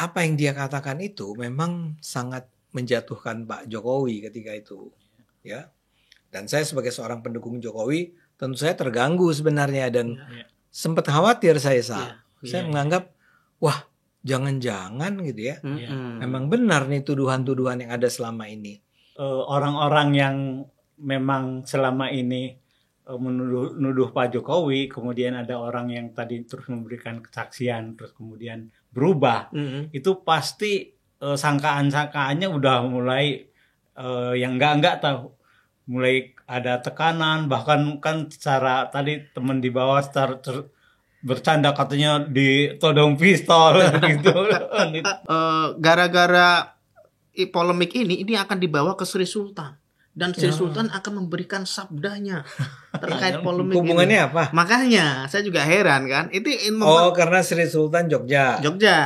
apa yang dia katakan itu memang sangat menjatuhkan Pak Jokowi ketika itu, ya. Dan saya sebagai seorang pendukung Jokowi, tentu saya terganggu sebenarnya dan sempat khawatir saya menganggap, wah, jangan-jangan gitu ya. Memang benar nih tuduhan-tuduhan yang ada selama ini. Orang-orang yang memang selama ini menuduh Pak Jokowi, kemudian ada orang yang tadi terus memberikan kesaksian, terus kemudian berubah, itu pasti sangkaan-sangkaannya udah mulai yang enggak tahu, mulai ada tekanan, bahkan kan secara tadi teman di bawah bercanda katanya ditodong pistol gitu. Gara-gara polemik ini akan dibawa ke Sri Sultan. Dan Sri Sultan akan memberikan sabdanya terkait polemik hubungannya ini. apa? Makanya saya juga heran kan. Itu karena Sri Sultan Jogja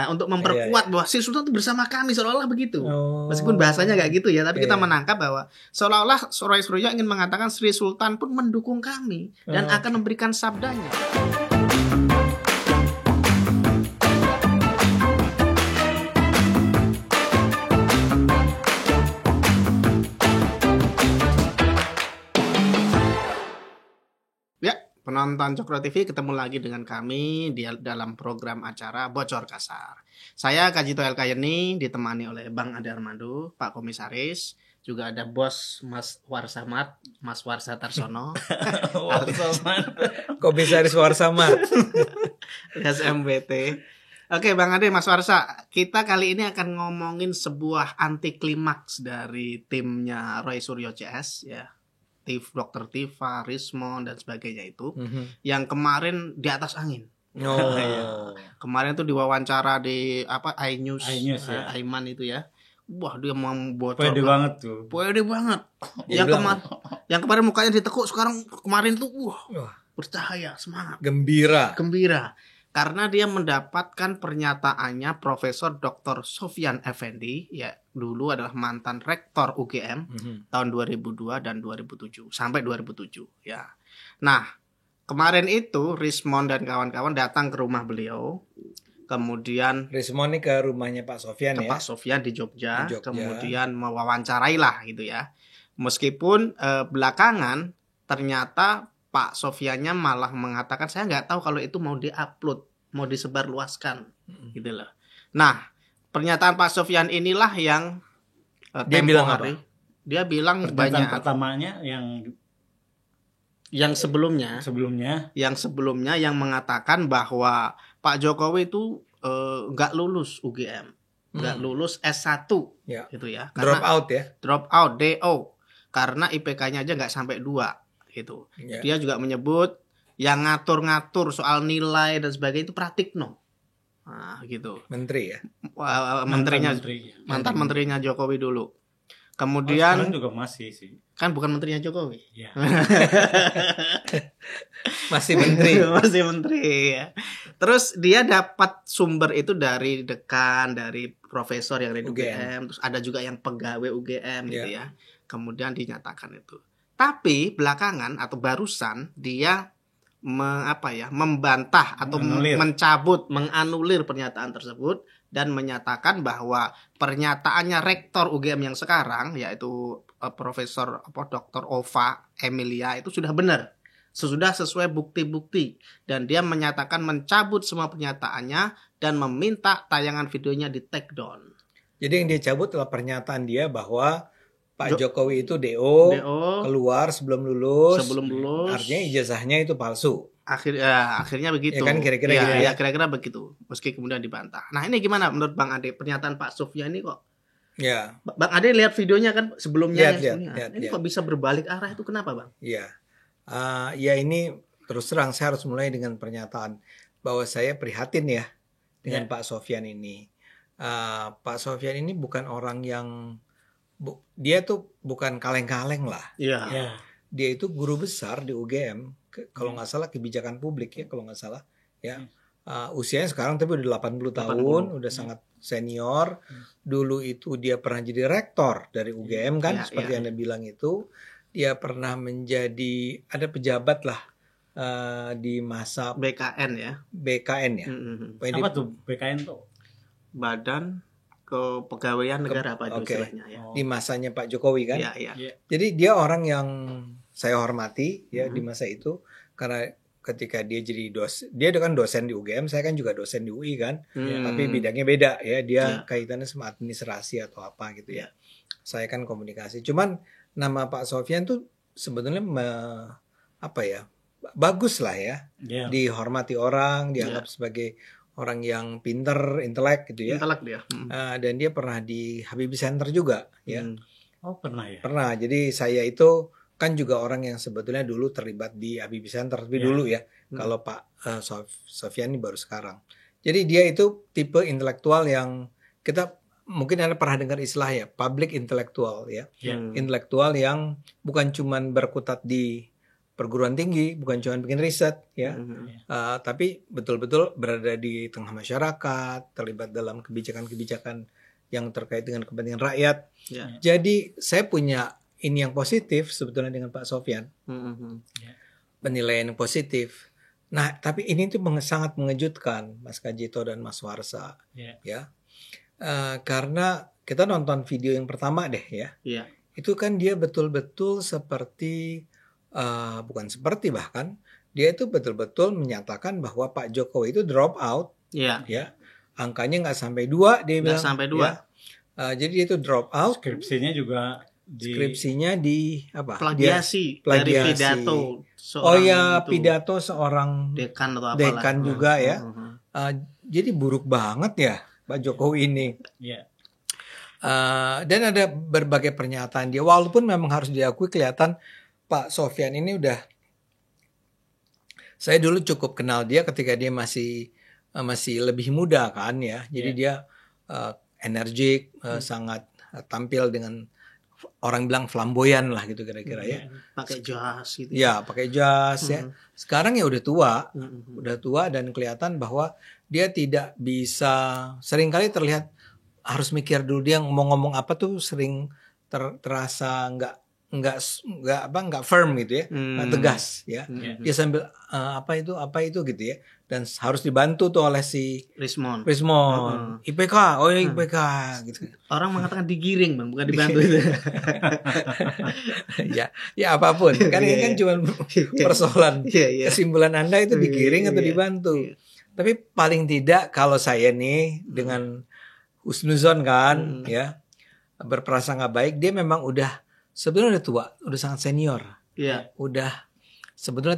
untuk memperkuat bahwa Sri Sultan itu bersama kami, seolah-olah begitu. Meskipun bahasanya nggak gitu ya, tapi kita menangkap bahwa seolah-olah Roy Suryo ingin mengatakan Sri Sultan pun mendukung kami dan akan memberikan sabdanya. Penonton Cokro TV, ketemu lagi dengan kami di dalam program acara Bocor Kasar. Saya Kajito Elkayeni, ditemani oleh Bang Ade Armando, Pak Komisaris, juga ada Bos Mas Warsamat, Mas Warsa Tarsono, Komisaris Warsamat, SMBT. Oke, Bang Ade, Mas Warsa, kita kali ini akan ngomongin sebuah anti klimaks dari timnya Roy Suryo CS, ya. Dr. Tifa, Rismon dan sebagainya itu, yang kemarin di atas angin. Kemarin tuh diwawancara di iNews ya. Aiman itu ya. Wah, dia mau bocor. Pede banget tuh. Pede banget. Yang kemarin mukanya ditekuk, kemarin tuh bercahaya, semangat. Gembira. Karena dia mendapatkan pernyataannya Profesor Dr. Sofyan Effendi, ya dulu adalah mantan rektor UGM tahun 2002 dan 2007 sampai 2007 ya. Nah, kemarin itu Rismon dan kawan-kawan datang ke rumah beliau. Kemudian Rismon ini ke rumahnya Pak Sofyan Pak Sofyan di Jogja. Kemudian mewawancarai lah gitu ya. Meskipun belakangan ternyata Pak Sofyannya malah mengatakan saya nggak tahu kalau itu mau diupload, mau disebarluaskan, gitu loh. Nah, pernyataan Pak Sofyan inilah yang dia bilang apa? Dia bilang banyak. Pertamanya yang sebelumnya yang mengatakan bahwa Pak Jokowi itu nggak lulus UGM, nggak lulus S1, gitu ya. Drop out DO, karena IPK-nya aja nggak sampai 2. Gitu. Dia juga menyebut yang ngatur-ngatur soal nilai dan sebagainya itu Pratikno. Nah, gitu. Menteri ya? Mantan menterinya Jokowi dulu. Kemudian sekarang juga masih sih. Kan bukan menterinya Jokowi. Ya. Masih menteri. Masih menteri ya. Terus dia dapat sumber itu dari dekan, dari profesor yang dari UGM. Terus ada juga yang pegawai UGM gitu ya. Kemudian dinyatakan itu. Tapi belakangan atau barusan dia membantah atau menganulir pernyataan tersebut dan menyatakan bahwa pernyataannya rektor UGM yang sekarang, yaitu Profesor Dr. Ova Emilia, itu sudah benar, sudah sesuai bukti-bukti, dan dia menyatakan mencabut semua pernyataannya dan meminta tayangan videonya di take down. Jadi yang dia cabut adalah pernyataan dia bahwa Pak Jokowi itu DO keluar sebelum lulus. Artinya ijazahnya itu palsu. Akhirnya begitu. Ya kan kira-kira gitu ya. Kira-kira begitu. Meski kemudian dibantah. Nah, ini gimana menurut Bang Ade pernyataan Pak Sofyan ini kok? Ya. Bang Ade lihat videonya kan sebelumnya. Lihat. Kok bisa berbalik arah itu kenapa, Bang? Iya. Ya ini terus terang saya harus mulai dengan pernyataan bahwa saya prihatin ya dengan Pak Sofyan ini. Pak Sofyan ini bukan orang yang dia tuh bukan kaleng-kaleng lah. Iya. Dia itu guru besar di UGM, kalau nggak salah kebijakan publik ya, kalau nggak salah ya. Usianya sekarang tapi udah 80 tahun, udah sangat senior. Dulu itu dia pernah jadi rektor dari UGM kan, seperti yang Anda bilang itu. Dia pernah menjadi ada pejabat lah di masa BKN ya. BKN ya. Apa tuh BKN tuh? Badan Kepegawaian Negara Pak istilahnya ya. Di masanya Pak Jokowi kan. Iya. Jadi dia orang yang saya hormati ya di masa itu, karena ketika dia jadi dia kan dosen di UGM, saya kan juga dosen di UI kan. Tapi bidangnya beda ya, dia kaitannya sama administrasi atau apa gitu ya. Saya kan komunikasi. Cuman nama Pak Sofyan tuh sebetulnya bagus lah ya. Dihormati orang, dianggap sebagai orang yang pinter, intelek gitu ya. Intelek dia. Dan dia pernah di Habibie Center juga ya. Oh pernah ya? Pernah. Jadi saya itu kan juga orang yang sebetulnya dulu terlibat di Habibie Center. Tapi dulu ya. Kalau Pak Sofyan ini baru sekarang. Jadi dia itu tipe intelektual yang kita mungkin Anda pernah dengar istilah ya, public intellectual ya. Intelektual yang bukan cuman berkutat di perguruan tinggi, bukan cuma bikin riset ya, tapi betul-betul berada di tengah masyarakat, terlibat dalam kebijakan-kebijakan yang terkait dengan kepentingan rakyat. Jadi saya punya ini yang positif sebetulnya dengan Pak Sofyan, penilaian yang positif. Nah, tapi ini tuh sangat mengejutkan Mas Kajito dan Mas Warsa, ya, karena kita nonton video yang pertama deh ya, itu kan dia betul-betul seperti bahkan dia itu betul-betul menyatakan bahwa Pak Jokowi itu drop out, ya, angkanya nggak sampai 2 dia bilang, sampai 2. Ya. Jadi dia itu drop out. Skripsinya juga di apa? Plagiasi dari pidato. Pidato seorang dekan atau apalah. Dekan juga ya. Jadi buruk banget ya Pak Jokowi ini. Dan ada berbagai pernyataan dia, walaupun memang harus diakui kelihatan Pak Sofyan ini saya dulu cukup kenal dia ketika dia masih lebih muda kan ya. Jadi dia energik, sangat tampil dengan orang bilang flamboyan lah gitu kira-kira ya. Pakai jas gitu. Ya, pakai jas ya. Sekarang ya udah tua dan kelihatan bahwa dia tidak bisa, seringkali terlihat harus mikir dulu, dia ngomong apa tuh sering terasa nggak firm gitu ya, nggak tegas ya. Dia sambil apa itu gitu ya, dan harus dibantu tuh oleh si Rismond. IPK, IPK gitu. Orang mengatakan digiring Bang, bukan dibantu itu. ya apapun kan ini kan cuma persoalan kesimpulan Anda itu digiring atau dibantu. Tapi paling tidak kalau saya nih dengan husnuzon kan ya, berprasangka baik, dia memang sebenarnya udah tua, udah sangat senior. Udah sebetulnya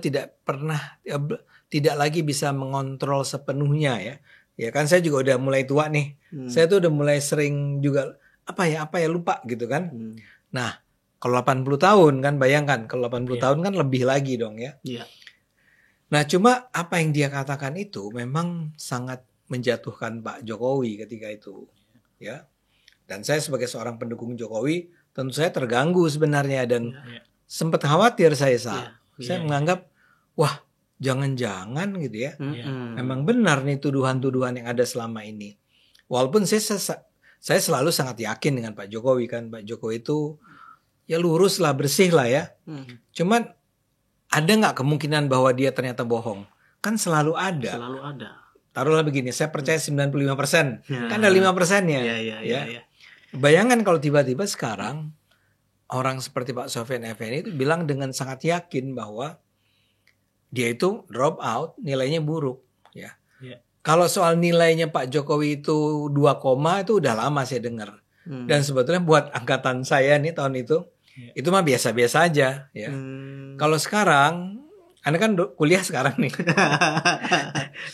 tidak lagi bisa mengontrol sepenuhnya ya. Ya kan saya juga udah mulai tua nih. Saya tuh udah mulai sering juga apa ya lupa gitu kan. Nah, kalau 80 tahun kan bayangkan, kalau 80 tahun kan lebih lagi dong ya. Nah, cuma apa yang dia katakan itu memang sangat menjatuhkan Pak Jokowi ketika itu ya. Dan saya sebagai seorang pendukung Jokowi tentu saya terganggu sebenarnya dan sempat khawatir saya menganggap wah jangan-jangan gitu ya, memang benar nih tuduhan-tuduhan yang ada selama ini. Walaupun saya selalu sangat yakin dengan Pak Jokowi kan, Pak Jokowi itu ya lurus lah, bersih lah ya. Cuman ada nggak kemungkinan bahwa dia ternyata bohong? Kan selalu ada. Taruhlah begini, saya percaya 95%, kan ada 5%-nya. Bayangkan kalau tiba-tiba sekarang orang seperti Pak Sofyan Effendi itu bilang dengan sangat yakin bahwa dia itu drop out, nilainya buruk ya. Kalau soal nilainya Pak Jokowi itu 2, itu udah lama saya dengar. Dan sebetulnya buat angkatan saya nih tahun itu mah biasa-biasa aja ya. Kalau sekarang Anda kan kuliah sekarang nih.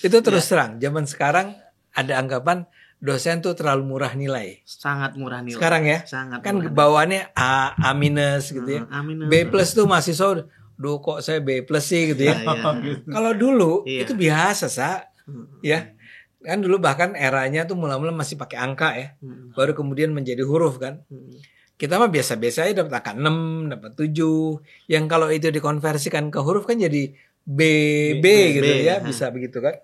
Itu terus terang, zaman sekarang ada anggapan dosen tuh terlalu murah nilai. Sangat murah nilai. Sekarang ya. Sangat kan bawaannya A minus gitu ya. B plus tuh mahasiswa, duh kok saya B plus sih gitu ya. Kalau dulu itu biasa ya. Kan dulu bahkan eranya tuh mula-mula masih pakai angka ya. Baru kemudian menjadi huruf kan. Kita mah biasa-biasa aja dapat angka 6, dapat 7. Yang kalau itu dikonversikan ke huruf kan jadi B gitu ya. Bisa begitu kan.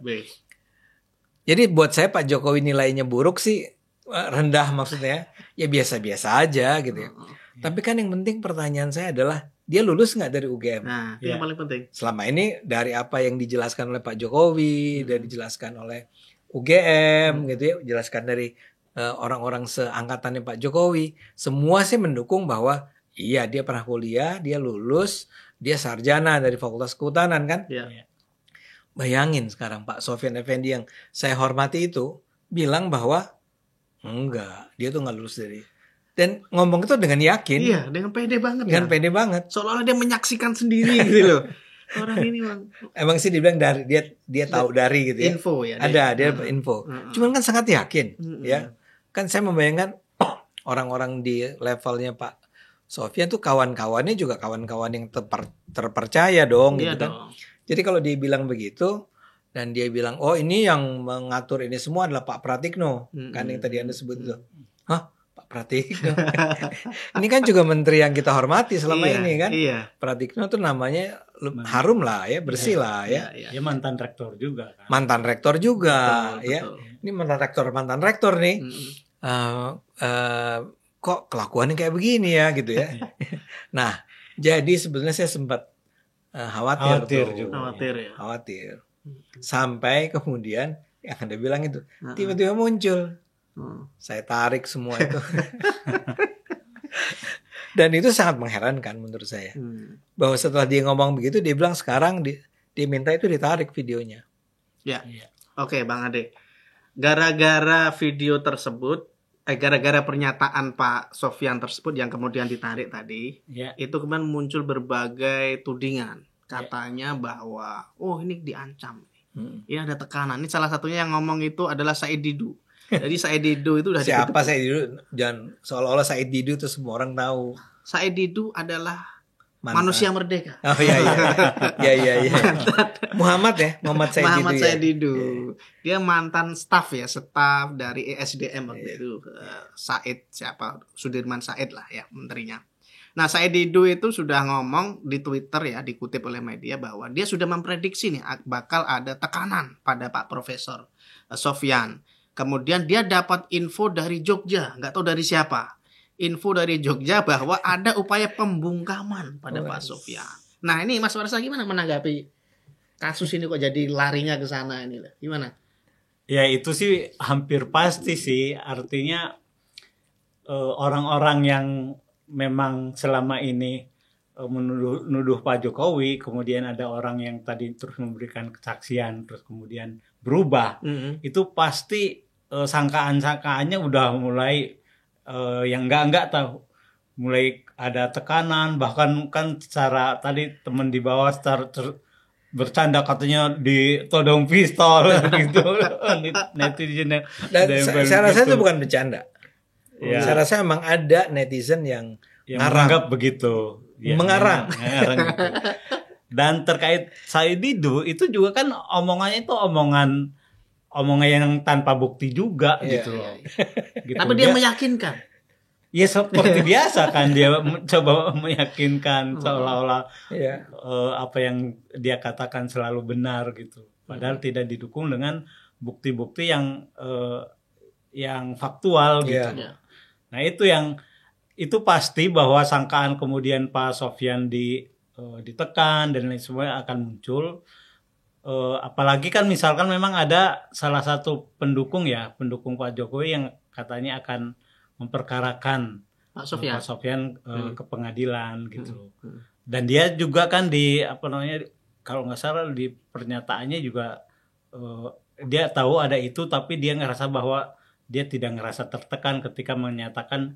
Jadi buat saya Pak Jokowi nilainya buruk sih, rendah maksudnya, ya biasa-biasa aja gitu ya. Tapi kan yang penting pertanyaan saya adalah dia lulus nggak dari UGM? Nah, itu yang paling penting. Selama ini dari apa yang dijelaskan oleh Pak Jokowi, dan dijelaskan oleh UGM gitu ya, jelaskan dari orang-orang seangkatannya Pak Jokowi, semua sih mendukung bahwa iya dia pernah kuliah, dia lulus, dia sarjana dari Fakultas Kehutanan kan. Bayangin sekarang Pak Sofyan Effendi yang saya hormati itu bilang bahwa enggak, dia tuh nggak lulus dari, dan ngomong itu dengan yakin. Iya, dengan pede banget. Dengan pede banget. Seolah-olah dia menyaksikan sendiri gitu loh. Orang ini bang. Emang sih dibilang dari dia tahu dari gitu ya. Info ya. Dia info. Cuman kan sangat yakin ya. Kan saya membayangkan orang-orang di levelnya Pak Sofyan tuh kawan-kawannya juga kawan-kawan yang terpercaya dong gitu kan. Jadi kalau dia bilang begitu dan dia bilang oh ini yang mengatur ini semua adalah Pak Pratikno kan yang tadi Anda sebut itu. Hah? Pak Pratikno. Ini kan juga menteri yang kita hormati selama ini kan. Pratikno tuh namanya harum lah ya, bersih lah ya. Dia mantan rektor juga kan. Mantan rektor juga ya. Ini mantan rektor nih. Kok kelakuannya kayak begini ya gitu ya. Nah, jadi sebenarnya saya sempat khawatir. Sampai kemudian yang Anda bilang itu tiba-tiba muncul. Saya tarik semua itu. Dan itu sangat mengherankan menurut saya. Bahwa setelah dia ngomong begitu, dia bilang sekarang dia minta itu ditarik videonya. Ya. Oke, Bang Ade. Gara-gara video tersebut, gara-gara pernyataan Pak Sofyan tersebut yang kemudian ditarik tadi, itu kemudian muncul berbagai tudingan. Katanya bahwa, oh ini diancam. Ini ada tekanan. Ini salah satunya yang ngomong itu adalah Said Didu. Jadi Said Didu itu udah siapa Said Didu? Jangan seolah-olah Said Didu itu semua orang tahu. Said Didu adalah manusia merdeka. Oh iya. Muhammad Said Didu. Dia mantan staf dari ESDM waktu itu. Sudirman Said lah ya menterinya. Nah, Said Didu itu sudah ngomong di Twitter ya, dikutip oleh media bahwa dia sudah memprediksi nih bakal ada tekanan pada Pak Profesor Sofyan. Kemudian dia dapat info dari Jogja, nggak tahu dari siapa. Info dari Jogja bahwa ada upaya pembungkaman pada Pak Sofyan. Nah ini Mas Warsa gimana menanggapi kasus ini kok jadi larinya ke sana ini? Gimana? Ya itu sih hampir pasti sih. Artinya orang-orang yang memang selama ini menuduh Pak Jokowi, kemudian ada orang yang tadi terus memberikan kesaksian, terus kemudian berubah, itu pasti sangkaan-sangkaannya udah mulai yang enggak tahu, mulai ada tekanan, bahkan kan secara tadi teman di bawah bercanda katanya ditodong pistol gitu netizen saya rasa itu bukan bercanda. Saya rasa emang ada netizen yang menganggap begitu. Mengarang gitu. Dan terkait Said Didu itu juga kan omongannya itu omongan yang tanpa bukti juga gitu. Gitu. Tapi dia meyakinkan. Ya seperti biasa kan dia coba meyakinkan seolah-olah apa yang dia katakan selalu benar gitu. Padahal tidak didukung dengan bukti-bukti yang faktual gitu. Nah itu pasti bahwa sangkaan kemudian Pak Sofyan ditekan dan lain sebagainya akan muncul. Apalagi kan misalkan memang ada salah satu pendukung Pak Jokowi yang katanya akan memperkarakan Pak Sofyan ke pengadilan gitu. Dan dia juga kan kalau nggak salah di pernyataannya juga dia tahu ada itu, tapi dia ngerasa bahwa dia tidak ngerasa tertekan ketika menyatakan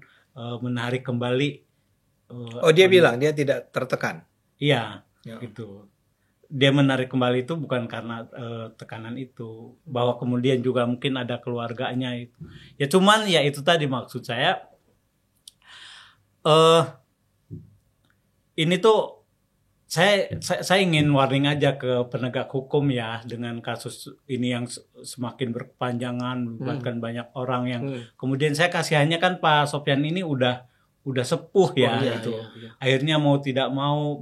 menarik kembali. Dia bilang dia tidak tertekan. Iya, gitu. Dia menarik kembali itu bukan karena tekanan itu, bahwa kemudian juga mungkin ada keluarganya itu. Ya cuman ya itu tadi maksud saya. Ini tuh saya ingin warning aja ke penegak hukum ya, dengan kasus ini yang semakin berkepanjangan melibatkan banyak orang yang kemudian saya kasihannya kan Pak Sofyan ini udah sepuh gitu. Akhirnya mau tidak mau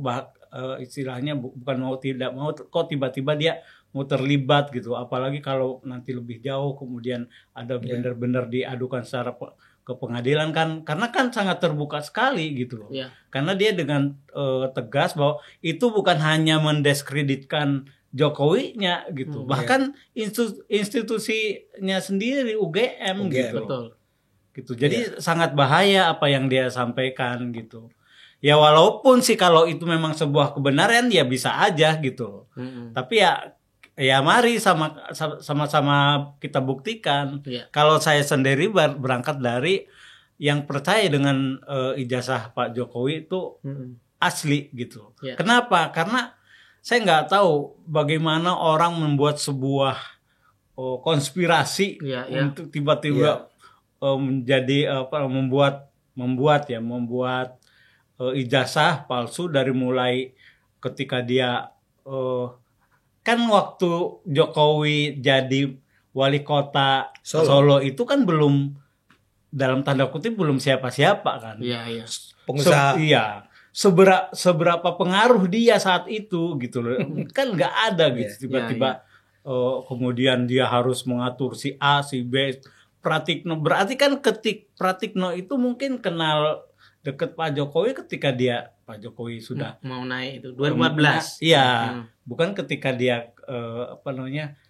istilahnya bukan mau tidak mau kok tiba-tiba dia mau terlibat gitu, apalagi kalau nanti lebih jauh kemudian ada benar-benar diadukan secara ke pengadilan kan, karena kan sangat terbuka sekali gitu loh. Karena dia dengan tegas bahwa itu bukan hanya mendiskreditkan Jokowinya gitu. Bahkan institusinya sendiri UGM gitu. Betul. Gitu. Jadi sangat bahaya apa yang dia sampaikan gitu. Ya walaupun sih kalau itu memang sebuah kebenaran ya bisa aja gitu. Tapi ya mari sama-sama kita buktikan. Kalau saya sendiri berangkat dari yang percaya dengan ijazah Pak Jokowi itu asli gitu. Kenapa? Karena saya nggak tahu bagaimana orang membuat sebuah konspirasi untuk tiba-tiba menjadi membuat ijazah palsu dari mulai ketika dia kan waktu Jokowi jadi wali kota Solo itu kan belum, dalam tanda kutip, belum siapa-siapa kan. Iya. Pengusaha. Seberapa pengaruh dia saat itu gitu loh. Kan nggak ada gitu tiba-tiba kemudian dia harus mengatur si A, si B. Pratikno berarti kan Pratikno itu mungkin kenal deket Pak Jokowi ketika Pak Jokowi sudah mau naik itu 2014. Iya, bukan ketika dia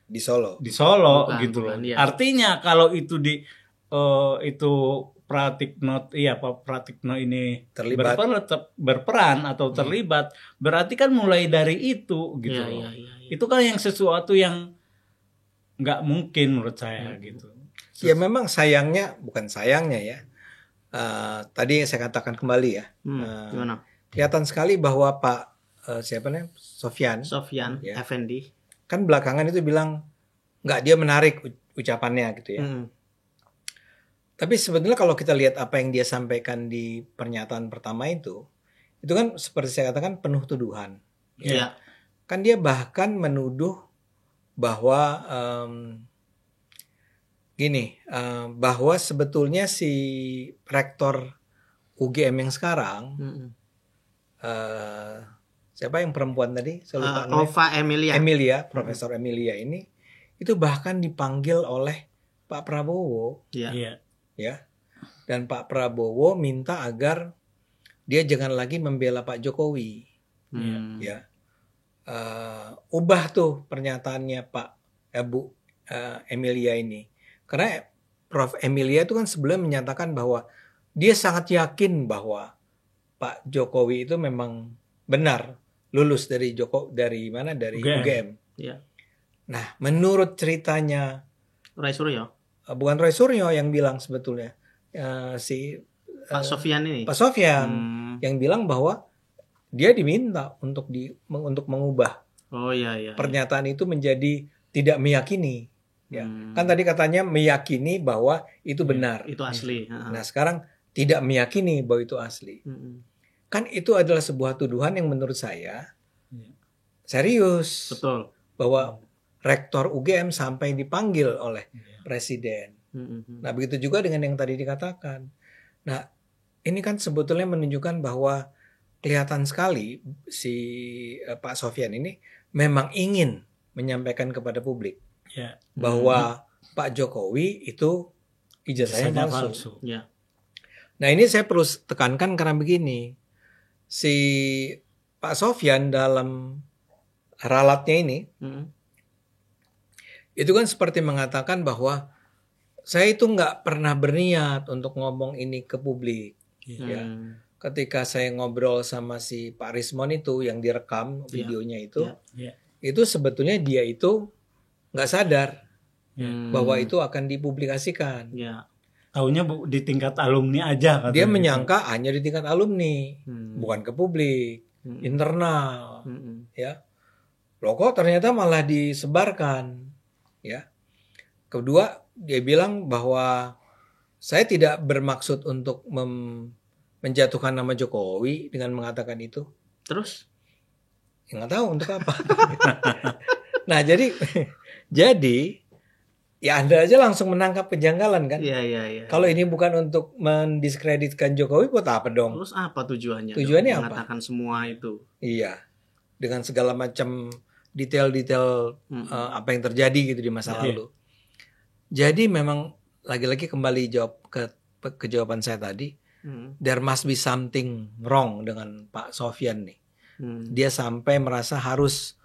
di Solo. Bukan, gitu loh. Iya. Artinya kalau itu itu Pratikno ini berperan atau terlibat, berarti kan mulai dari itu gitu loh. Itu kan yang sesuatu yang nggak mungkin menurut saya gitu. Ya memang bukan sayangnya ya. Tadi yang saya katakan kembali ya. Gimana? Kelihatan sekali bahwa Pak Sofyan ya. Effendi kan belakangan itu bilang dia menarik ucapannya gitu ya. Tapi sebetulnya kalau kita lihat apa yang dia sampaikan di pernyataan pertama itu kan seperti saya katakan penuh tuduhan. Ya. Kan dia bahkan menuduh bahwa bahwa sebetulnya si rektor UGM yang sekarang siapa yang perempuan tadi? Ova Emilia. Profesor Emilia ini itu bahkan dipanggil oleh Pak Prabowo. Ya. Dan Pak Prabowo minta agar dia jangan lagi membela Pak Jokowi. Ya. Ubah tuh pernyataannya Bu Emilia ini. Karena Prof Emilia itu kan sebelumnya menyatakan bahwa dia sangat yakin bahwa Pak Jokowi itu memang benar lulus dari UGM. Ya. Nah, menurut ceritanya Roy Suryo, bukan Roy Suryo yang bilang sebetulnya Pak Sofyan ini. Pak Sofyan yang bilang bahwa dia diminta untuk mengubah pernyataan itu menjadi tidak meyakini. Ya, kan tadi katanya meyakini bahwa itu benar. Itu asli. Nah, sekarang tidak meyakini bahwa itu asli. Kan itu adalah sebuah tuduhan yang menurut saya serius. Betul. Bahwa rektor UGM sampai dipanggil oleh presiden. Nah, begitu juga dengan yang tadi dikatakan. Nah, ini kan sebetulnya menunjukkan bahwa kelihatan sekali si Pak Sofyan ini memang ingin menyampaikan kepada publik bahwa Pak Jokowi itu ijazahnya palsu. Nah, ini saya perlu tekankan karena begini, si Pak Sofyan dalam ralatnya ini itu kan seperti mengatakan bahwa saya itu nggak pernah berniat untuk ngomong ini ke publik. Ya. Ketika saya ngobrol sama si Pak Rismon itu yang direkam videonya itu sebetulnya dia itu nggak sadar bahwa itu akan dipublikasikan. Taunya di tingkat alumni aja. Dia menyangka hanya di tingkat alumni, bukan ke publik, internal. Ya, loh kok ternyata malah disebarkan. Ya, kedua dia bilang bahwa saya tidak bermaksud untuk menjatuhkan nama Jokowi dengan mengatakan itu. Terus? Nggak tahu untuk apa. Nah, jadi ya Anda aja langsung menangkap kejanggalan kan? Iya. Kalau ini bukan untuk mendiskreditkan Jokowi, buat apa dong? Terus apa tujuannya? Tujuannya apa? Mengatakan semua itu. Iya, dengan segala macam detail-detail apa yang terjadi gitu di masa lalu. Jadi memang lagi-lagi kembali jawab ke jawaban saya tadi. There must be something wrong dengan Pak Sofyan nih. Dia sampai merasa harus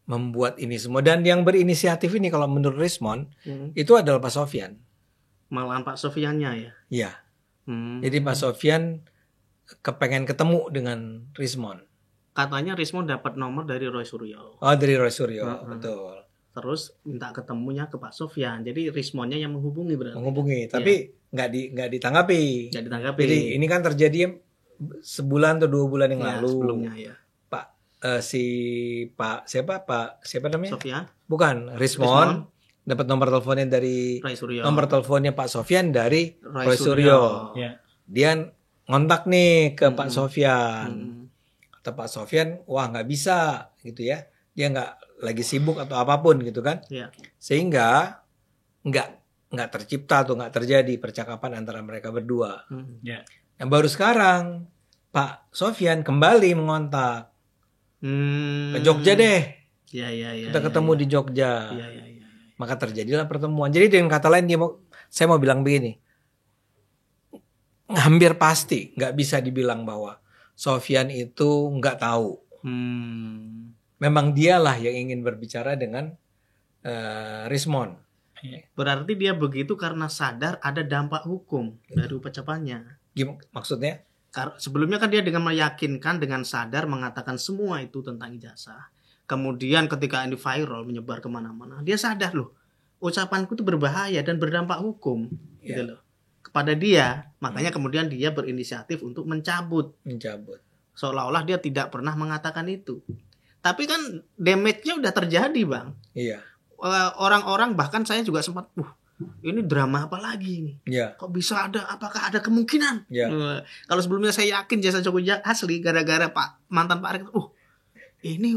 membuat ini semua. Dan yang berinisiatif ini kalau menurut Rismond itu adalah Pak Sofyan. Malahan Pak Sofyannya ya? Iya. Jadi Pak Sofyan kepengen ketemu dengan Rismond. Katanya Rismond dapat nomor dari Roy Suryo. Oh, dari Roy Suryo, betul. Terus minta ketemunya ke Pak Sofyan. Jadi Rismondnya yang menghubungi berarti. Menghubungi, tapi nggak ditanggapi. Nggak ditanggapi. Jadi ini kan terjadi sebulan atau 2 bulan yang lalu. Sebelumnya ya. Siapa namanya? Sofyan. Bukan, Rismond dapat nomor teleponnya dari Roy Suryo. Nomor teleponnya Pak Sofyan dari Roy Suryo. Ya. Dia ngontak nih ke Pak Sofyan. Kata Pak Sofyan, wah nggak bisa gitu ya. Dia nggak lagi sibuk atau apapun gitu kan. Ya. Sehingga nggak tercipta atau nggak terjadi percakapan antara mereka berdua. Ya. Yang baru sekarang Pak Sofyan kembali mengontak. Ke Jogja deh. Ya. Kita ketemu di Jogja. Ya. Maka terjadilah pertemuan. Jadi dengan kata lain saya mau bilang begini. Hampir pasti nggak bisa dibilang bahwa Sofyan itu nggak tahu. Memang dialah yang ingin berbicara dengan Rismond. Berarti dia begitu karena sadar ada dampak hukum dari ucapannya. Gimana maksudnya? Sebelumnya kan dia dengan meyakinkan, dengan sadar mengatakan semua itu tentang ijazah. Kemudian ketika ini viral menyebar kemana-mana, dia sadar loh, ucapanku itu berbahaya dan berdampak hukum, gitu loh. Kepada dia, makanya kemudian dia berinisiatif untuk mencabut. Seolah-olah dia tidak pernah mengatakan itu. Tapi kan damage-nya udah terjadi, Bang. Iya. Orang-orang bahkan saya juga sempat, ini drama apa lagi nih? Ya. Kok bisa ada? Apakah ada kemungkinan? Ya. Kalau sebelumnya saya yakin jasa Jokowi asli gara-gara mantan Pak Rektor. Ini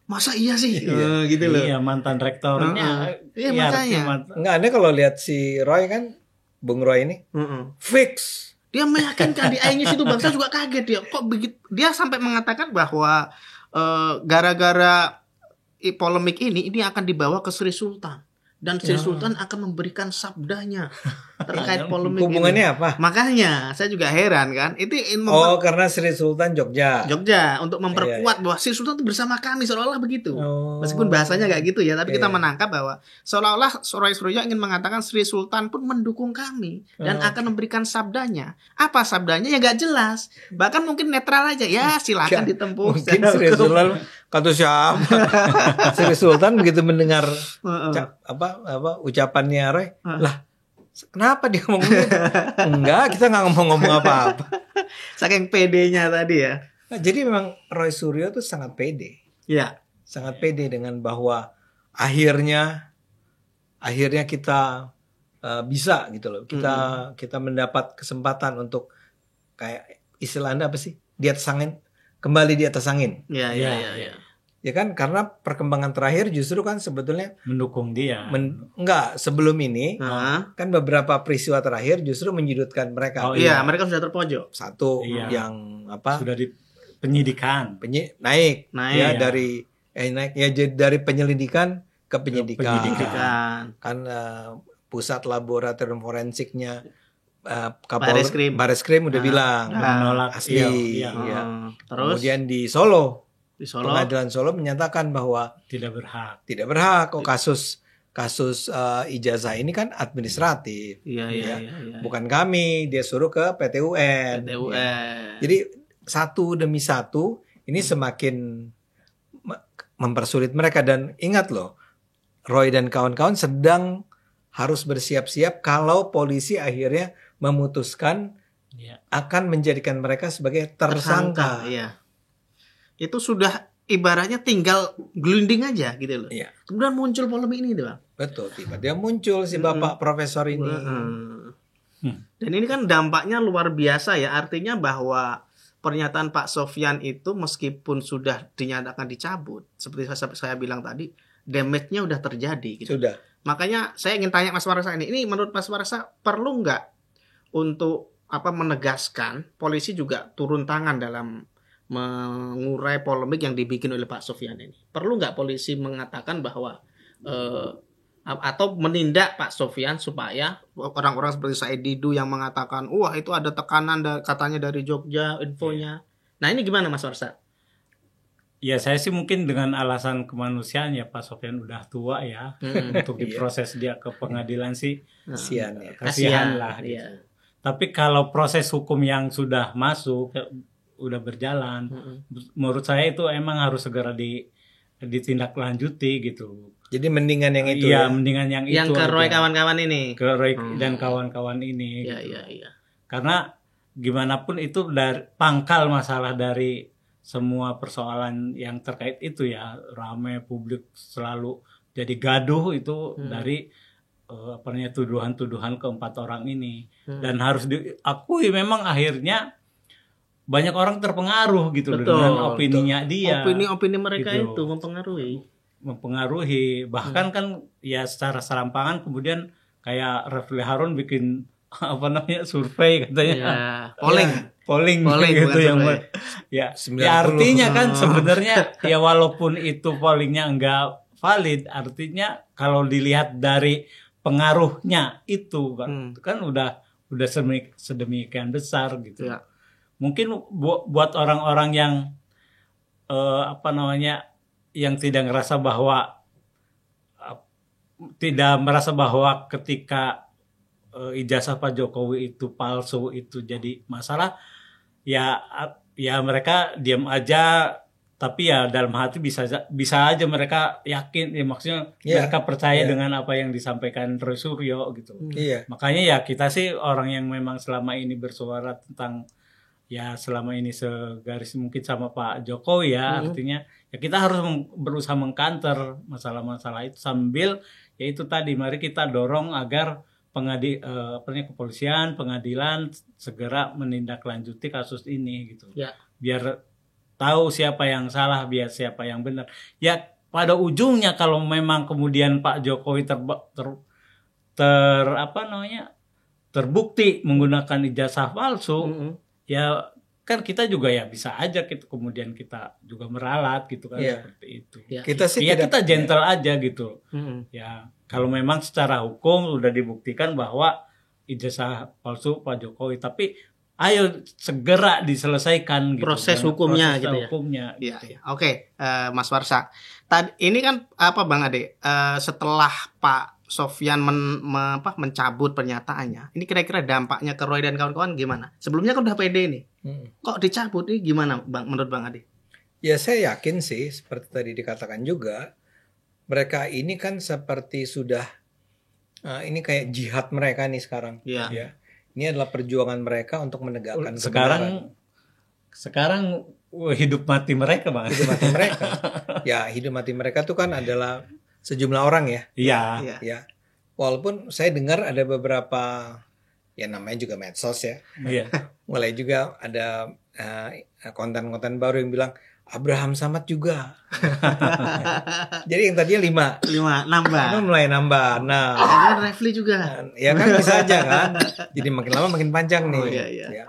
masa iya sih? Gitu loh. Iya, mantan rektornya. Iya makanya. Enggak, Anda kalau lihat si Roy kan, Bung Roy ini fix. Dia meyakinkan di iNews itu, bangsa juga kaget dia. Kok begitu? Dia sampai mengatakan bahwa gara-gara polemik ini akan dibawa ke Sri Sultan. Dan Sri Sultan akan memberikan sabdanya terkait polemik hubungannya ini. apa? Makanya saya juga heran kan. Itu karena Sri Sultan Jogja untuk memperkuat bahwa Sri Sultan itu bersama kami, seolah-olah begitu. Meskipun bahasanya nggak gitu ya, tapi kita menangkap bahwa seolah-olah Roy Suryo ingin mengatakan Sri Sultan pun mendukung kami dan akan memberikan sabdanya. Apa sabdanya ya nggak jelas. Bahkan mungkin netral aja. Ya silakan ditempuh. Mungkin Sri Sultan kata siapa? Sri Sultan begitu mendengar ucapannya Roy, lah kenapa dia ngomong gitu? Enggak, kita nggak ngomong-ngomong apa-apa. Saking pedenya tadi ya. Nah, jadi memang Roy Suryo tuh sangat pede. Iya. Sangat pede dengan bahwa akhirnya kita bisa gitu loh. Kita mendapat kesempatan untuk kayak istilah Anda apa sih? Di atas angin, kembali di atas angin. Iya. Ya kan, karena perkembangan terakhir justru kan sebetulnya mendukung dia. Enggak, sebelum ini kan beberapa peristiwa terakhir justru menyudutkan mereka. Mereka sudah terpojok. Satu yang sudah di penyidikan. Naik ya dari dari penyelidikan ke penyidikan. Kan pusat laboratorium forensiknya Bareskrim udah bilang menolak asli. Terus kemudian di Solo Pengadilan Solo menyatakan bahwa tidak berhak. Kok kasus ijazah ini kan administratif. Iya. Bukan kami, dia suruh ke PT UN. Jadi satu demi satu ini semakin mempersulit mereka. Dan ingat loh, Roy dan kawan-kawan sedang harus bersiap-siap kalau polisi akhirnya memutuskan akan menjadikan mereka sebagai tersangka. Iya. Itu sudah ibaratnya tinggal gelinding aja gitu loh. Iya. Kemudian muncul polemik ini, Bang. Betul, tiba-tiba muncul si Bapak Profesor ini. Dan ini kan dampaknya luar biasa ya. Artinya bahwa pernyataan Pak Sofyan itu meskipun sudah dinyatakan dicabut, seperti saya bilang tadi, damage-nya udah terjadi gitu. Sudah. Makanya saya ingin tanya Mas Warsa ini menurut Mas Warsa perlu nggak untuk menegaskan polisi juga turun tangan dalam mengurai polemik yang dibikin oleh Pak Sofyan ini? Perlu nggak polisi mengatakan bahwa atau menindak Pak Sofyan supaya orang-orang seperti Said Didu yang mengatakan wah itu ada tekanan katanya dari Jogja infonya. Nah ini gimana Mas Warsa? Ya saya sih mungkin dengan alasan kemanusiaan ya, Pak Sofyan udah tua ya, untuk diproses dia ke pengadilan sih kasihan lah gitu. Iya. Tapi kalau proses hukum yang sudah masuk, udah berjalan, menurut saya itu emang harus segera ditindaklanjuti gitu. Jadi mendingan yang itu. Iya, mendingan yang itu. Yang ke Roy kawan-kawan ini. Ke Roy dan kawan-kawan ini. Iya, gitu. Iya. Karena gimana pun itu dari pangkal masalah dari semua persoalan yang terkait itu ya, ramai publik selalu jadi gaduh itu dari tuduhan-tuduhan keempat orang ini. Dan harus diakui memang akhirnya banyak orang terpengaruh gitu dengan opininya dia. Opini mereka gitu. Itu mempengaruhi. Bahkan kan ya secara serampangan kemudian kayak Refli Harun bikin survei katanya. Polling gitu yang ya artinya kan sebenarnya ya walaupun itu pollingnya enggak valid, artinya kalau dilihat dari pengaruhnya itu kan udah sedemikian besar gitu. Ya. Mungkin buat orang-orang yang yang tidak merasa bahwa ketika ijazah Pak Jokowi itu palsu itu jadi masalah, ya mereka diam aja, tapi ya dalam hati bisa aja mereka yakin, ya maksudnya mereka percaya dengan apa yang disampaikan Roy Suryo gitu. Makanya ya kita sih orang yang memang selama ini bersuara tentang ya selama ini segaris mungkin sama Pak Jokowi ya, artinya ya kita harus berusaha mengkanter masalah-masalah itu sambil ya itu tadi, mari kita dorong agar kepolisian, pengadilan segera menindaklanjuti kasus ini gitu. Ya. Biar tahu siapa yang salah, biar siapa yang benar. Ya pada ujungnya kalau memang kemudian Pak Jokowi terbukti menggunakan ijazah palsu, ya kan kita juga ya bisa aja kemudian kita juga meralat gitu kan, seperti itu. Ya. Kita gentle aja gitu. Ya kalau memang secara hukum sudah dibuktikan bahwa ijazah palsu Pak Jokowi, tapi ayo segera diselesaikan gitu, proses hukumnya gitu ya. Oke, Mas Warsa. Ini kan Bang Ade, setelah Pak Sofyan mencabut pernyataannya, ini kira-kira dampaknya ke Roy dan kawan-kawan gimana? Sebelumnya kan udah pede nih. Kok dicabut ini gimana Bang, menurut Bang Ade? Ya saya yakin sih seperti tadi dikatakan juga, mereka ini kan seperti sudah ini kayak jihad mereka nih sekarang. Ya. Ini adalah perjuangan mereka untuk menegakkan kebenaran. Sekarang hidup mati mereka, Bang. Hidup mati mereka. Ya, hidup mati mereka itu kan adalah sejumlah orang ya. Iya. Ya. Walaupun saya dengar ada beberapa, ya namanya juga medsos ya. Iya. Mulai juga ada konten-konten baru yang bilang Abraham Samad juga. Jadi yang tadinya 5 nambah. Mulai nambah. Nah, Refli juga. Ya kan bisa aja kan. Jadi makin lama makin panjang nih. Ya.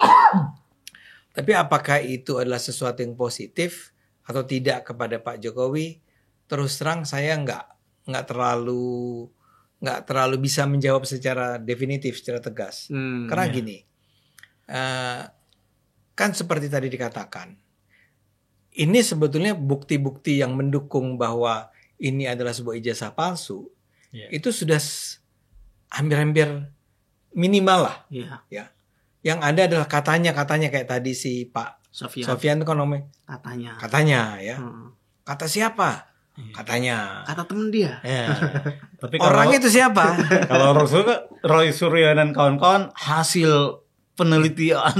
Tapi apakah itu adalah sesuatu yang positif atau tidak kepada Pak Jokowi? Terus terang saya nggak terlalu bisa menjawab secara definitif, secara tegas. Karena gini, kan seperti tadi dikatakan, ini sebetulnya bukti-bukti yang mendukung bahwa ini adalah sebuah ijazah palsu. Itu sudah hampir-hampir minimal lah. Ya. Yang ada adalah katanya kayak tadi si Pak Sofyan itu kan ngomong katanya ya. Kata siapa? Katanya. Kata temen dia. Ya. Tapi orang itu siapa? Kalau Roy Suryo dan kawan-kawan hasil penelitian.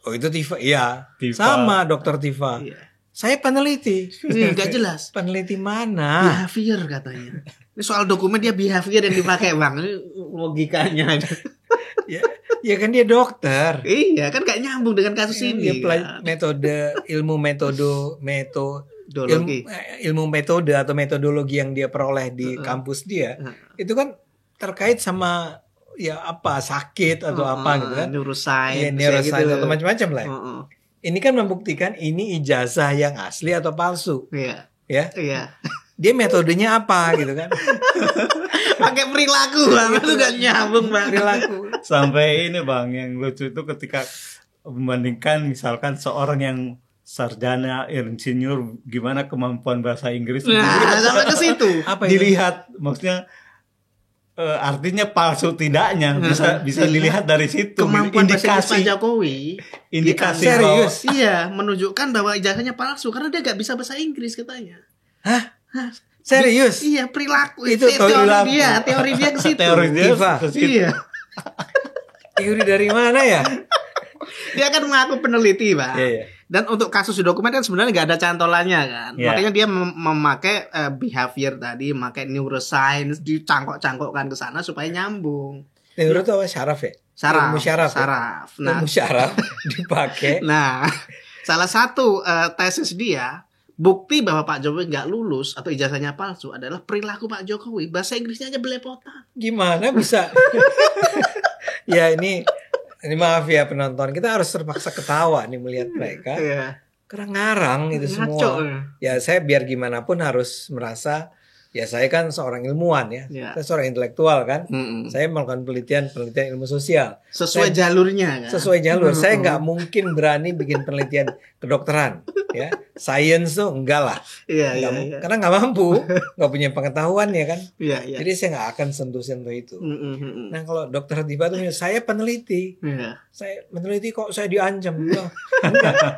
Oh itu Tifa, iya. Sama Dokter Tifa. Iya. Saya peneliti. Nggak jelas. Peneliti mana? Behavior katanya. Ini soal dokumen dia behavior yang dipakai Bang. Ini logikanya. Ya kan dia dokter. Iya kan gak nyambung dengan kasus ini. Ilmu metode atau metodologi yang dia peroleh di kampus dia. Itu kan terkait sama ya apa sakit atau apa gitu kan, neuroscience gitu. Atau macam-macam lah. Ini kan membuktikan ini ijazah yang asli atau palsu. Iya. Dia metodenya apa gitu kan? Pakai perilaku Bang, itu gak nyambung Bang. Perilaku. Sampai ini Bang, yang lucu itu ketika membandingkan misalkan seorang yang sarjana insinyur, gimana kemampuan bahasa Inggris? Nah, sampai ke situ. Apa dilihat, maksudnya artinya palsu tidaknya bisa dilihat dari situ. Kemampuan bahasa Pak Jokowi. Indikasi serius. Iya, menunjukkan bahwa ijazahnya palsu karena dia gak bisa bahasa Inggris katanya. Hah? Serius? Iya, perilaku itu teori dia ke situ. Teori dia ke situ. Iya. Teori dari mana ya? Dia kan mengaku peneliti, Pak. Iya. Dan untuk kasus di dokumen kan sebenarnya nggak ada cantolannya kan. Yeah. Makanya dia memakai behavior tadi, memakai neuroscience, dicangkok-cangkokkan ke sana supaya nyambung. Neuro itu apa? Syaraf ya? Saraf. Syaraf. Nah, syaraf dipakai. Nah, salah satu tesis dia, bukti bahwa Pak Jokowi nggak lulus atau ijazahnya palsu adalah perilaku Pak Jokowi. Bahasa Inggrisnya aja belepotan. Gimana bisa? Ya ini maaf ya penonton, kita harus terpaksa ketawa nih melihat mereka. Iya. Ngarang itu semua. Ya saya biar gimana pun harus merasa, ya saya kan seorang ilmuwan ya. Saya seorang intelektual kan. Saya melakukan penelitian ilmu sosial. Sesuai jalurnya kan. Sesuai jalur. Saya nggak mungkin berani bikin penelitian kedokteran. Ya, science tuh enggak lah. Iya. Karena nggak mampu, nggak punya pengetahuan ya kan. Iya. Jadi saya nggak akan sentuh itu. Nah kalau dokter Tiba tuh saya peneliti. Iya. Saya meneliti kok saya diancam.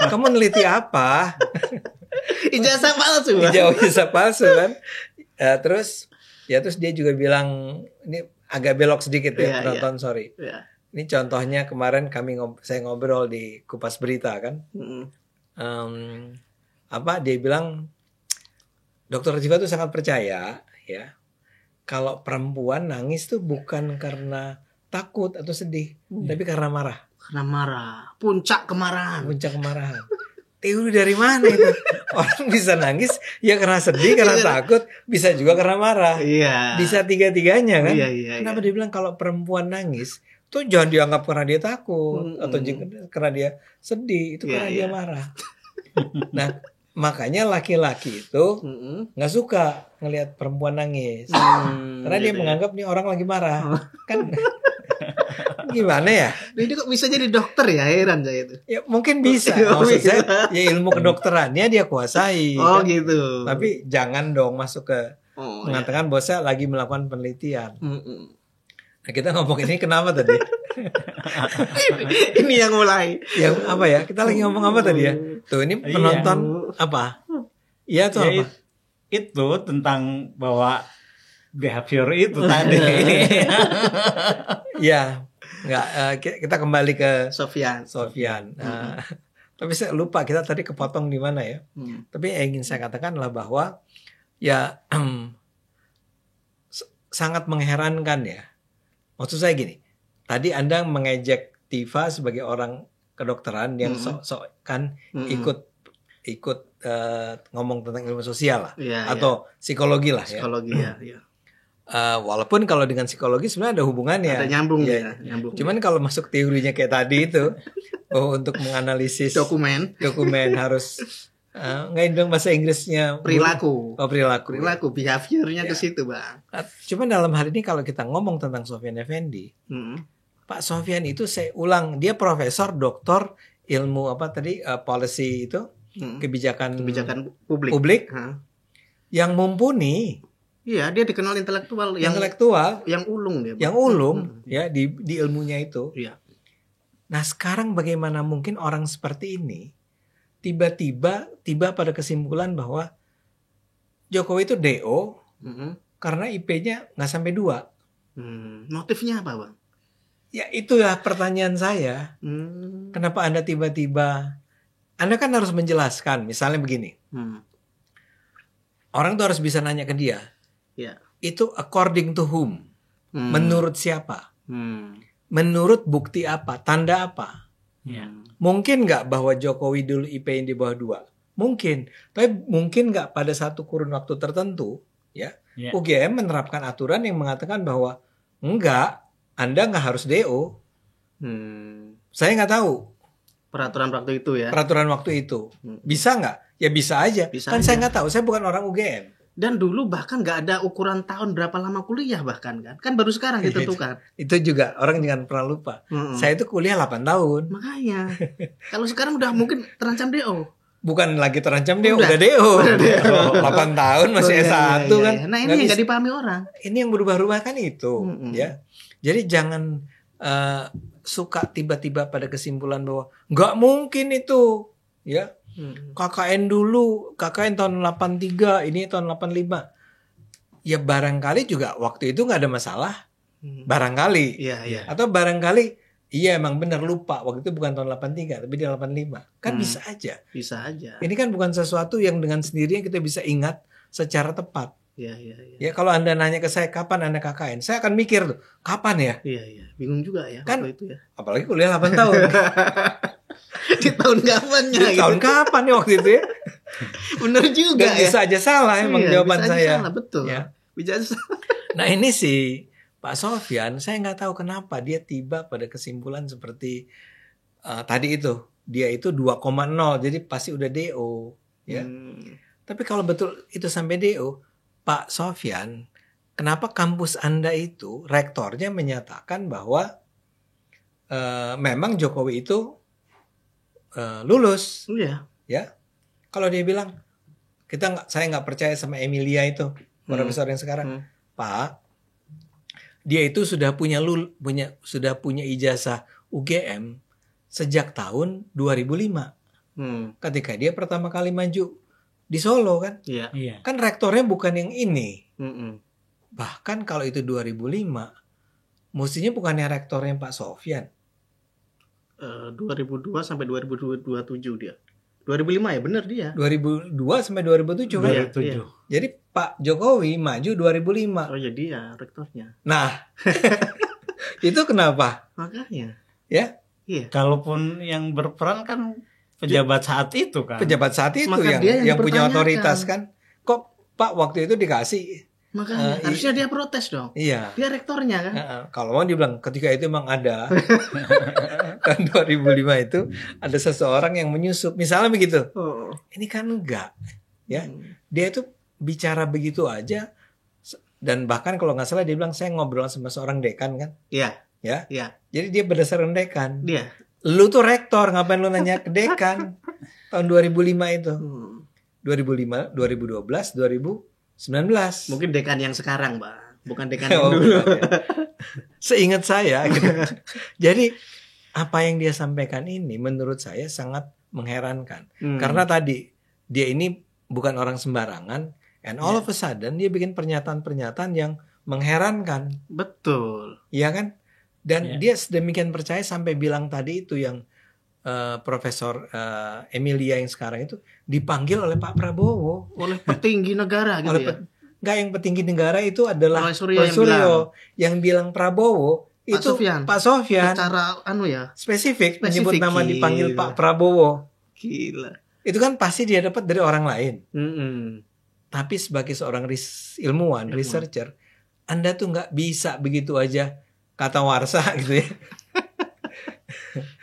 Kamu meneliti apa? Ijazah palsu. Ijazah palsu kan. Terus dia juga bilang, ini agak belok sedikit ya penonton, sorry. Ini contohnya kemarin saya ngobrol di Kupas Berita kan. Dia bilang Dokter Tiba tuh sangat percaya ya kalau perempuan nangis tuh bukan karena takut atau sedih, tapi karena marah. Karena marah, puncak kemarahan. Teori dari mana itu? Orang bisa nangis ya karena sedih, karena takut, bisa juga karena marah. Iya. Bisa tiga-tiganya kan? Iya. Kenapa dia bilang kalau perempuan nangis tuh jangan dianggap karena dia takut atau karena dia sedih, itu karena dia marah. Nah, makanya laki-laki itu nggak suka ngelihat perempuan nangis, karena dia menganggap nih orang lagi marah, kan? Gimana ya? Ini kok bisa jadi dokter ya, heran saya itu. Ya mungkin bisa. Maksud saya, ya ilmu kedokterannya dia kuasai. Oh kan? gitu. Tapi jangan dong masuk ke mengatakan bahwa saya lagi melakukan penelitian. Nah, kita ngomong ini kenapa tadi? Ini yang mulai. Yang apa ya? Kita lagi ngomong apa tadi ya? Tuh ini penonton apa? Iya tuh apa? Itu tentang bahwa behavior itu tadi. Ya, enggak. Kita kembali ke Sofyan. Tapi saya lupa kita tadi kepotong di mana ya. Tapi yang ingin saya katakan adalah bahwa ya sangat mengherankan ya. Maksud saya gini, tadi Anda mengejek Tiva sebagai orang kedokteran yang sok-sok kan ikut ngomong tentang ilmu sosial lah, atau psikologi lah ya. Psikologi ya. Walaupun kalau dengan psikologi sebenarnya ada hubungannya. Ada nyambung ya. Nyambung. Cuman kalau masuk teorinya kayak tadi itu, untuk menganalisis dokumen harus nggak dong bahasa Inggrisnya perilaku. Perilaku behaviornya ke situ, Bang. Cuman dalam hal ini kalau kita ngomong tentang Sofyan Effendi, Pak Sofyan itu saya ulang, dia profesor doktor ilmu apa tadi policy itu kebijakan publik yang mumpuni. Iya, dia dikenal intelektual yang ulung dia. Yang ulung ya di ilmunya itu. Iya. Nah, sekarang bagaimana mungkin orang seperti ini tiba-tiba pada kesimpulan bahwa Jokowi itu DO karena IP-nya nggak sampai 2. Motifnya apa, Bang? Ya itulah pertanyaan saya. Kenapa Anda tiba-tiba? Anda kan harus menjelaskan. Misalnya begini. Orang tuh harus bisa nanya ke dia. Ya. Itu according to whom? Menurut siapa? Menurut bukti apa? Tanda apa? Ya. Mungkin nggak bahwa Jokowi dulu IP-nya di bawah 2? Mungkin. Tapi mungkin nggak pada satu kurun waktu tertentu, ya. UGM menerapkan aturan yang mengatakan bahwa enggak, Anda nggak harus DO. Saya nggak tahu. Peraturan waktu itu ya. Peraturan waktu itu. Bisa nggak? Ya bisa aja. Kan saya nggak tahu. Saya bukan orang UGM. Dan dulu bahkan nggak ada ukuran tahun berapa lama kuliah bahkan kan. Kan baru sekarang ditentukan. Itu juga orang jangan pernah lupa. Saya itu kuliah 8 tahun. Makanya. Kalau sekarang udah mungkin terancam DO. bukan lagi terancam DO, udah DO. 8 tahun masih S1 kan. Nah, ini yang nggak dipahami orang. Ini yang berubah-ubah kan itu, ya. Jadi jangan suka tiba-tiba pada kesimpulan bahwa nggak mungkin itu, ya. KKN dulu, KKN tahun 83, ini tahun 85. Ya barangkali juga waktu itu nggak ada masalah. Barangkali. Iya. Atau barangkali iya emang benar lupa waktu itu bukan tahun 83 tapi di 85. Kan bisa aja. Bisa aja. Ini kan bukan sesuatu yang dengan sendirinya kita bisa ingat secara tepat. Iya. Ya kalau Anda nanya ke saya kapan Anda KKN, saya akan mikir tuh, kapan ya? Iya. Bingung juga ya kan, waktu itu ya. Apalagi kuliah 8 tahun. Di tahun kapannya? Di tahun kapan ya waktu itu ya? Bener juga. Dan bisa aja salah emang jawaban bisa saya. Salah, betul. Ya. Bisa salah. Nah ini sih Pak Sofyan, saya nggak tahu kenapa dia tiba pada kesimpulan seperti tadi itu. Dia itu 2,0, jadi pasti udah DO. Ya. Tapi kalau betul itu sampai DO, Pak Sofyan, kenapa kampus Anda itu rektornya menyatakan bahwa memang Jokowi itu lulus? Iya. Ya. Kalau dia bilang saya nggak percaya sama Emilia itu, profesor yang sekarang, Pak, dia itu sudah punya ijazah UGM sejak tahun 2005. Ketika dia pertama kali maju di Solo kan. Iya. Kan rektornya bukan yang ini. Bahkan kalau itu 2005, mestinya bukannya rektornya Pak Sofyan. 2002 sampai 2027 dia. 2005 ya, benar dia. 2002 sampai 2007 kan? Iya. Jadi Pak Jokowi maju 2005. Oh ya dia rektornya. Nah, itu kenapa? Makanya. Ya? Iya. Kalaupun yang berperan kan pejabat saat itu kan. Pejabat saat itu yang punya otoritas kan. Kok Pak waktu itu dikasih? Makanya harusnya dia protes dong. Iya. Dia rektornya kan. Kalau mau dibilang ketika itu emang ada. Tahun 2005 itu ada seseorang yang menyusup. Misalnya begitu. Ini kan enggak. Ya. Dia itu bicara begitu aja. Dan bahkan kalau nggak salah dia bilang saya ngobrol sama seorang dekan kan. Iya. Ya. Iya. Jadi dia berdasarkan dekan. Dia. Lu tuh rektor, ngapain lu nanya ke dekan? Tahun 2005 itu. 2005, 2012, 2019. Mungkin dekan yang sekarang, Pak. Bukan dekan yang dulu. Seingat saya gitu. Jadi apa yang dia sampaikan ini menurut saya sangat mengherankan. Karena tadi dia ini bukan orang sembarangan, and all of a sudden dia bikin pernyataan-pernyataan yang mengherankan. Betul. Iya kan? Dan dia sedemikian percaya sampai bilang tadi itu yang Profesor Emilia yang sekarang itu dipanggil oleh Pak Prabowo, oleh petinggi negara gitu ya. Enggak, yang petinggi negara itu adalah Pak Suryo yang bilang Prabowo itu Pak Sofyan. Secara spesifik menyebut nama dipanggil Pak Prabowo. Gila. Itu kan pasti dia dapat dari orang lain. Tapi sebagai seorang ilmuwan, researcher, Anda tuh nggak bisa begitu aja kata warsa gitu ya.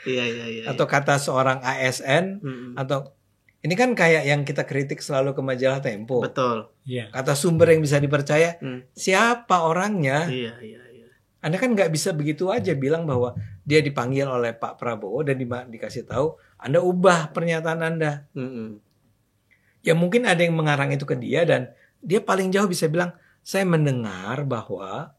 Iya. Atau kata seorang ASN atau ini kan kayak yang kita kritik selalu ke majalah Tempo. Betul. Iya. Kata sumber yang bisa dipercaya, siapa orangnya? Iya. Anda kan nggak bisa begitu aja bilang bahwa dia dipanggil oleh Pak Prabowo dan dikasih tahu, Anda ubah pernyataan Anda. Ya mungkin ada yang mengarang itu ke dia dan dia paling jauh bisa bilang, saya mendengar bahwa.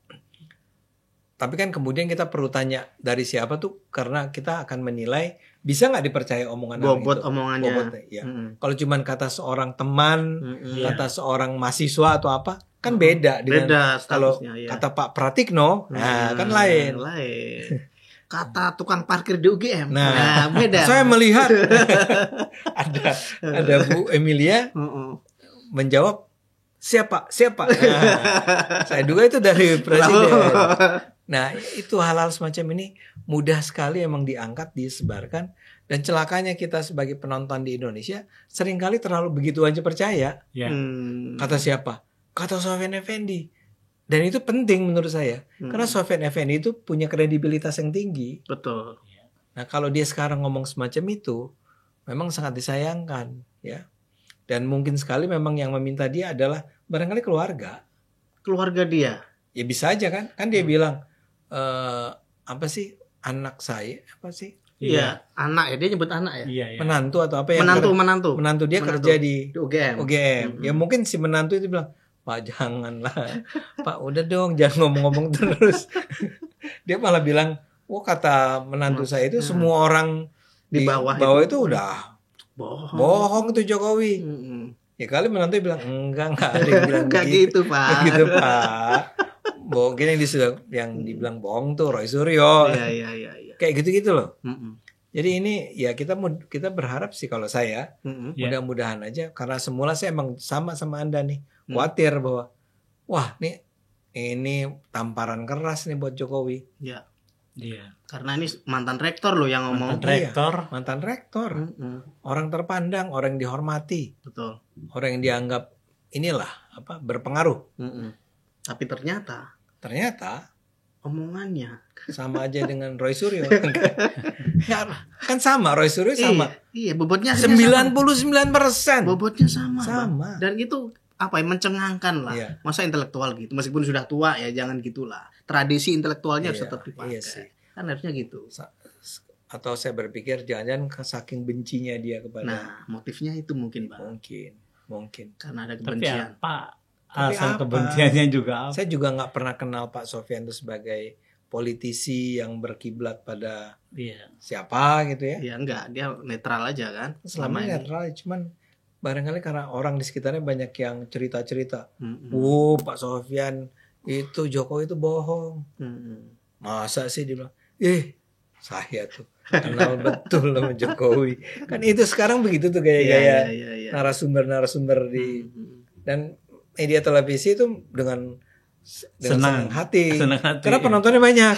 Tapi kan kemudian kita perlu tanya dari siapa tuh, karena kita akan menilai bisa nggak dipercaya omongan orang itu. Bobot omongannya. Ya. Kalau cuman kata seorang teman, kata seorang mahasiswa atau apa, kan beda dengan kalau kata Pak Pratikno, kan lain. Kata tukang parkir di UGM, nah beda. Saya melihat ada Bu Emilia menjawab siapa. Nah, saya duga itu dari presiden. Nah, itu hal-hal semacam ini mudah sekali emang diangkat, disebarkan. Dan celakanya kita sebagai penonton di Indonesia seringkali terlalu begitu aja percaya. Kata siapa? Kata Sofyan Effendi. Dan itu penting menurut saya. Karena Sofyan Effendi itu punya kredibilitas yang tinggi. Betul. Nah, kalau dia sekarang ngomong semacam itu, memang sangat disayangkan. Ya. Dan mungkin sekali memang yang meminta dia adalah barangkali keluarga. Keluarga dia? Ya bisa aja kan. Kan dia bilang, anak saya, Iya, anak ya, dia nyebut anak ya. Iya, iya. Menantu atau apa ya? Menantu dia kerja di UGM. Ya mungkin si menantu itu bilang, "Pak, janganlah. Pak, udah dong, jangan ngomong-ngomong terus." Dia malah bilang, "Oh, kata menantu saya itu semua orang di bawah itu udah bohong itu Jokowi." Ya kali menantu bilang, enggak ada yang bilang gitu, Pak. Gitu, Pak. Mungkin yang dibilang bohong tuh Roy Suryo. Iya. Kayak gitu-gitu loh. Jadi ini ya kita berharap sih kalau saya mudah-mudahan aja, karena semula saya emang sama Anda nih, khawatir bahwa wah nih ini tamparan keras nih buat Jokowi. Iya. Karena ini mantan rektor loh yang ngomong. Mantan rektor. Orang terpandang, orang yang dihormati. Betul. Orang yang dianggap inilah berpengaruh. Tapi ternyata omongannya sama aja dengan Roy Suryo. Kan sama, Roy Suryo sama. Iya, bobotnya 99%. Bobotnya sama. Dan itu mencengangkan lah. Iya. Masa intelektual gitu, meskipun sudah tua ya, jangan gitulah. Tradisi intelektualnya harus tetap dipakai. Iya sih. Kan harusnya gitu. Atau saya berpikir jangan-jangan saking bencinya dia kepada. Nah, motifnya itu mungkin, Pak. Mungkin. Karena ada kebencian. Asal kebenciannya juga. Saya juga nggak pernah kenal Pak Sofyan itu sebagai politisi yang berkiblat pada siapa gitu ya. Iya, enggak, dia netral aja kan. Selama netral, cuman barangkali karena orang di sekitarnya banyak yang cerita-cerita. Pak Sofyan itu Jokowi itu bohong. Masa sih dia bilang, saya tuh kenal betul sama Jokowi. Kan itu sekarang begitu tuh gaya-gaya narasumber-narasumber di dan media televisi itu dengan senang hati. Karena penontonnya banyak.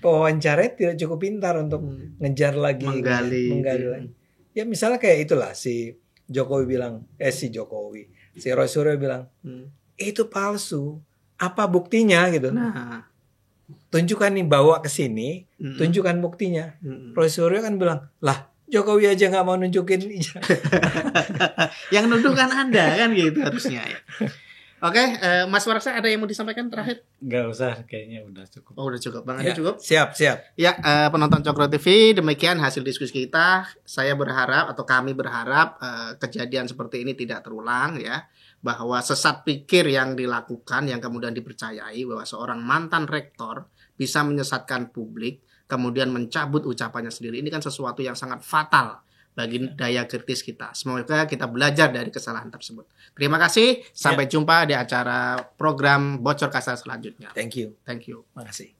Pewawancaranya tidak cukup pintar untuk ngejar lagi, menggali lagi. Ya misalnya kayak itulah si Roy Suryo bilang, itu palsu. Apa buktinya gitu? Nah, tunjukkan nih, bawa ke sini, tunjukkan buktinya. Roy Suryo kan bilang, lah Jokowi aja nggak mau nunjukin. Yang nuduh kan Anda kan gitu harusnya ya. Oke, Mas Warsa ada yang mau disampaikan terakhir? Nggak usah, kayaknya udah cukup. Oh, udah cukup. Bang Ade cukup? Siap. Ya, penonton Cokro TV, demikian hasil diskusi kita. Kami berharap kejadian seperti ini tidak terulang ya. Bahwa sesat pikir yang dilakukan, yang kemudian dipercayai bahwa seorang mantan rektor bisa menyesatkan publik, kemudian mencabut ucapannya sendiri. Ini kan sesuatu yang sangat fatal bagi daya kritis kita. Semoga kita belajar dari kesalahan tersebut. Terima kasih. Sampai jumpa di acara program Bocor Kasar selanjutnya. Thank you. Terima kasih.